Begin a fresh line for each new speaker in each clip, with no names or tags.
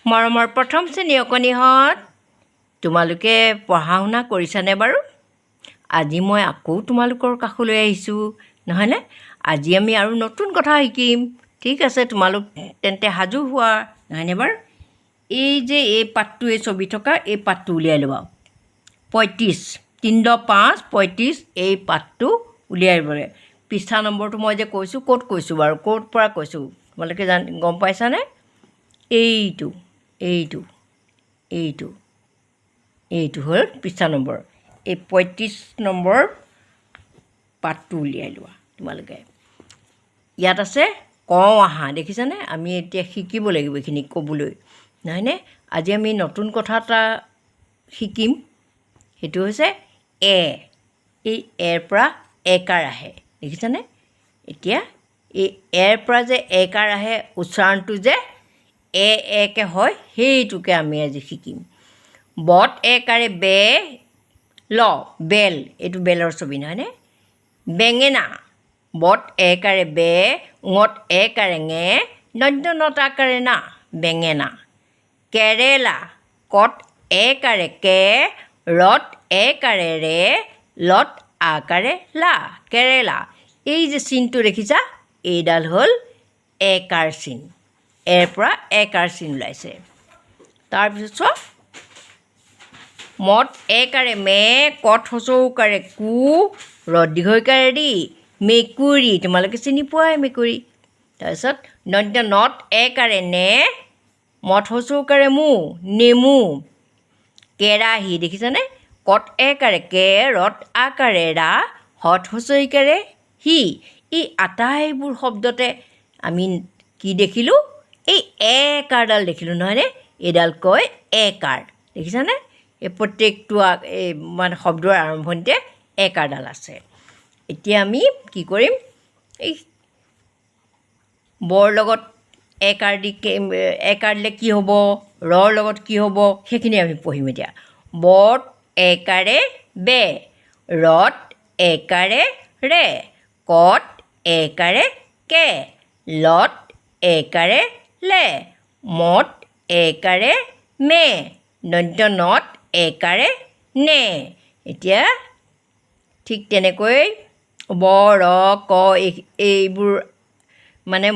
মৰমৰ প্ৰথম শ্ৰেণী অকণিহঁত, তোমালোকে পঢ়া শুনা কৰিছানে বাৰু? আজি মই আকৌ তোমালোকৰ কাষলৈ আহিছোঁ, নহয়নে? আজি আমি আৰু নতুন কথা শিকিম। ঠিক আছে, তোমালোক তেন্তে সাজু হোৱা, নহয়নে বাৰু? এই পাঠটো, এই ছবি থকা এই পাঠটো উলিয়াই ল'বা। 35, 3-5-35 এই পাঠটো উলিয়াই ল'বলৈ। পৃষ্ঠা নম্বৰটো মই যে কৈছোঁ, ক'ত কৈছোঁ বাৰু? ক'ৰ পৰা কৈছোঁ তোমালোকে গম পাইছানে? এইটো হ'ল পৃষ্ঠা নম্বৰ। এই 35 নম্বৰ পাঠটো উলিয়াই লোৱা তোমালোকে। ইয়াত আছে কওঁ আহা, দেখিছানে? আমি এতিয়া শিকিব লাগিব এইখিনি ক'বলৈ, নহয়নে? আজি আমি নতুন কথা এটা শিকিম, সেইটো হৈছে এই এৰ পৰা একাৰ আহে, দেখিছানে? এতিয়া এই এৰ পৰা যে একাৰ আহে, উচ্চাৰণটো যে একে হয়, সেইটোকে আমি আজি শিকিম। বত একাৰে বে ল, বেল, এইটো বেলৰ ছবি নহয়নে? বেঙেনা, বত একাৰে বে, ঙত একাৰে ঙে, দন্ত নত আকাৰে না, বেঙেনা। কেৰেলা, কত একাৰে কে, ৰত একাৰে ৰে, লত আকাৰে লা, কেৰেলা। এই যে চিনটো দেখিছা, এইডাল হ'ল একাৰ চিন। এৰ পৰা একাৰ চিন ওলাইছে। তাৰপিছত চোৱা, মত একাৰে মে, কত হচৌকাৰে কু, ৰত দীৰ্ঘইকাৰে ৰি, মেকুৰী, তোমালোকে চিনি পোৱাই মেকুৰী। তাৰপিছত দন্ত নত একাৰে নে, মত হচৌকাৰে মু, নেমু। কেৰাহী, দেখিছানে? কত একাৰে কে, ৰত আকাৰে ৰা, হত হচৌকাৰে হি। এই আটাইবোৰ শব্দতে আমি কি দেখিলোঁ? এই একাৰডাল দেখিলোঁ, নহয়নে? এইডাল কয় একাৰ, দেখিছানে? এই প্ৰত্যেকটো মানে শব্দৰ আৰম্ভণিতে একাৰডাল আছে। এতিয়া আমি কি কৰিম? এই বৰ লগত একাৰ দিলে কি হ'ব, ৰৰ লগত কি হ'ব, সেইখিনি আমি পঢ়িম এতিয়া। বত একাৰে বে, ৰত একাৰে ৰে, কত একাৰে কে, লত একাৰে লে, মত একাৰে মে, দন্ত নত একাৰে নে। এতিয়া ঠিক তেনেকৈ ব, ৰ, ক এইবোৰ মানে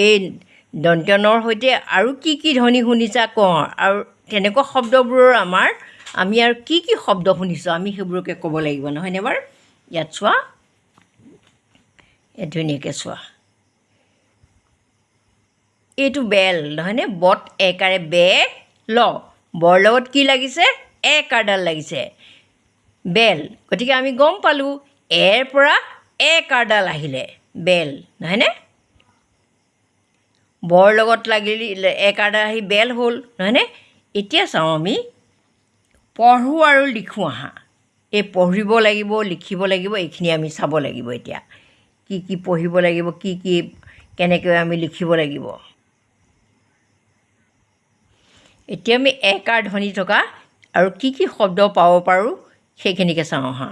এই দন্ত্যনৰ সৈতে আৰু কি কি ধ্বনি শুনিছা কওঁ, আৰু তেনেকুৱা শব্দবোৰৰ আমি আৰু কি কি শব্দ শুনিছোঁ আমি সেইবোৰকে ক'ব লাগিব, নহয়নে বাৰু? ইয়াত চোৱা, ধুনীয়াকৈ চোৱা, এইটো বেল, নহয়নে? বত একাৰে বে ল, বৰ লগত কি লাগিছে? একাৰডাল লাগিছে, বেল। গতিকে আমি গম পালোঁ এৰ পৰা একাৰডাল আহিলে বেল, নহয়নে? বৰ লগত লাগিলে একাৰডাল আহি বেল হ'ল, নহয়নে? এতিয়া চাওঁ আমি পঢ়োঁ আৰু লিখোঁ আহা। এই পঢ়িব লাগিব, লিখিব লাগিব, এইখিনি আমি চাব লাগিব। এতিয়া কি কি পঢ়িব লাগিব, কেনেকৈ আমি লিখিব লাগিব। এতিয়া আমি একাৰ ধ্বনি থকা আৰু কি কি শব্দ পাব পাৰোঁ সেইখিনিকে চাওঁ আহা।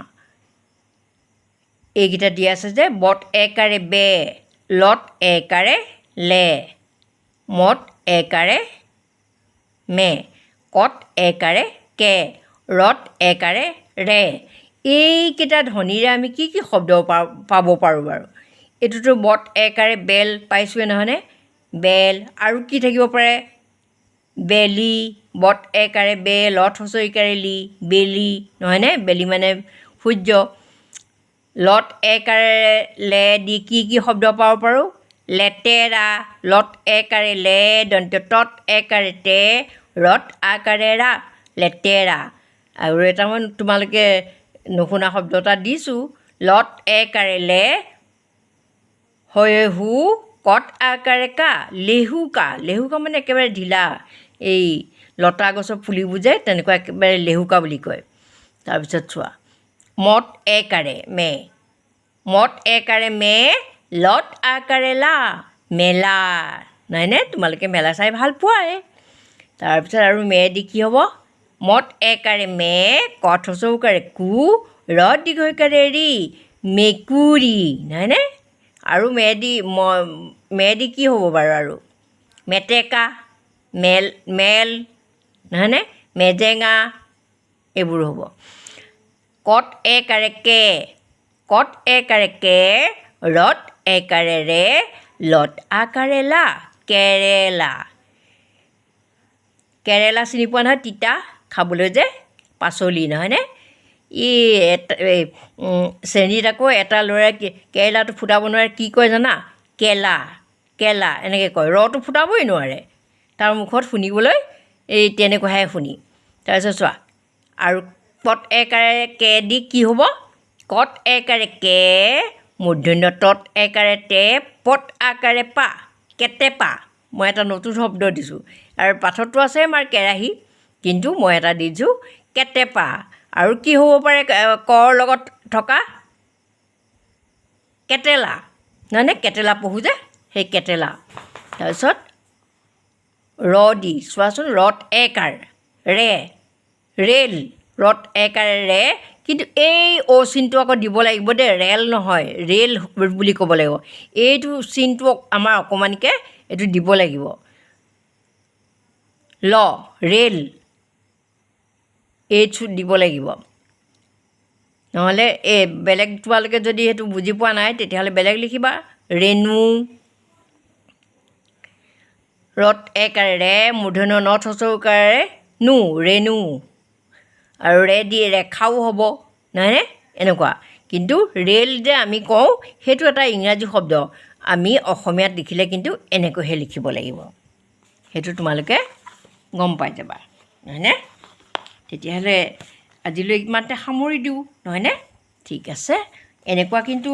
এইকেইটা দিয়া আছে যে, বত একাৰে বে, লত একাৰে লে, মত একাৰে মে, কত একাৰে কে, ৰত একাৰে ৰে। এইকেইটা ধ্বনিৰে আমি কি কি শব্দ পাব পাৰোঁ বাৰু? এইটোতো বত একাৰে বেল পাইছোঁৱে, নহয়নে? বেল, আৰু কি থাকিব পাৰে? বেলি, বত একাৰে বে, লত হচৌকাৰে লি, বেলি, নহয়নে? বেলি মানে সূৰ্য। লত একাৰে লে দি কি কি শব্দ পাব পাৰোঁ? লেতেৰা, লত একাৰে লে, দন্ত তত একাৰে তে, ৰত আকাৰে ৰা, লেতেৰা। আৰু এটা মই তোমালোকে নুশুনা শব্দ এটা দিছোঁ, লত একাৰে লে, হু, কত আকাৰে কা, লেহুকা। লেহুকা মানে একেবাৰে ঢিলা, এই লতা গছৰ পুলিবোৰ যে তেনেকুৱা একেবাৰে লেহুকা বুলি কয়। তাৰপিছত চোৱা, মত একাৰে মে, মত একাৰে মে, লত আকাৰে লা, মেলা, নহয়নে? তোমালোকে মেলা চাই ভাল পোৱাই। তাৰপিছত আৰু মে দি কি হ'ব? মত একাৰে মে, কত হচৌকাৰে কু, ৰত দীৰ্ঘইকাৰে ৰি, মেকুৰী, নহয়নে? আৰু মে দি কি হ'ব বাৰু? আৰু মেটেকা, মেল নহয়নে, মেজেঙা এইবোৰ হ'ব। কত একাৰে কে, কত একাৰে কে, ৰত একাৰে ৰে, লত আকাৰে লা, কেৰেলা। কেৰেলা চিনি পোৱা নহয়, তিতা খাবলৈ যে পাচলি নহয়নে। শ্ৰেণীত আকৌ এটা ল'ৰাই কেৰেলাটো ফুটাব নোৱাৰে, কি কয় জানা, কেলা, কেলা এনেকৈ কয়, ৰটো ফুটাবই নোৱাৰে, তাৰ মুখত শুনিবলৈ এই তেনেকুৱাহে শুনি। তাৰপিছত চোৱা, আৰু কত একাৰে কে দি কি হ'ব, কত একাৰে কে, মূৰ্ধন্য তত একাৰে তে, পত আকাৰে পা, কেটেপা। মই এটা নতুন শব্দ দিছোঁ, আৰু পাঠতো আছে আমাৰ কেৰাহী, কিন্তু মই এটা দিছোঁ কেটেপা। আৰু কি হ'ব পাৰে কৰ লগত থকা, কেটেলা নহয়নে, কেটেলা পঢ়োঁ যে সেই কেটেলা। তাৰপিছত ৰ দি চোৱাচোন, ৰত একাৰ ৰে, ৰেল, ৰত একাৰে ৰে, কিন্তু এই অ' চিনটো আকৌ দিব লাগিব দেই, ৰেল নহয়, ৰেল বুলি ক'ব লাগিব। এইটো চিনটো আমাৰ অকণমানিকৈ এইটো দিব লাগিব, ল, ৰেল, এইটো দিব লাগিব। নহ'লে এই বেলেগ তোমালোকে যদি সেইটো বুজি পোৱা নাই তেতিয়াহ'লে বেলেগ লিখিবা, ৰেণু, ৰত একাৰে ৰে, মূৰ্ধন্য ন থচৌকাৰে নু, ৰেণু। আৰু ৰে দি ৰেখাও হ'ব নহয়নে, এনেকুৱা। কিন্তু ৰেল যে আমি কওঁ সেইটো এটা ইংৰাজী শব্দ, আমি অসমীয়াত লিখিলে কিন্তু এনেকৈহে লিখিব লাগিব, সেইটো তোমালোকে গম পাই যাবা নহয়নে। তেতিয়াহ'লে আজিলৈ ইমানতে সামৰি দিওঁ নহয়নে, ঠিক আছে। এনেকুৱা কিন্তু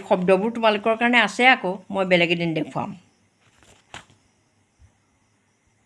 শব্দবোৰ তোমালোকৰ কাৰণে আছে আকৌ, মই বেলেগ এদিন দেখুৱাম।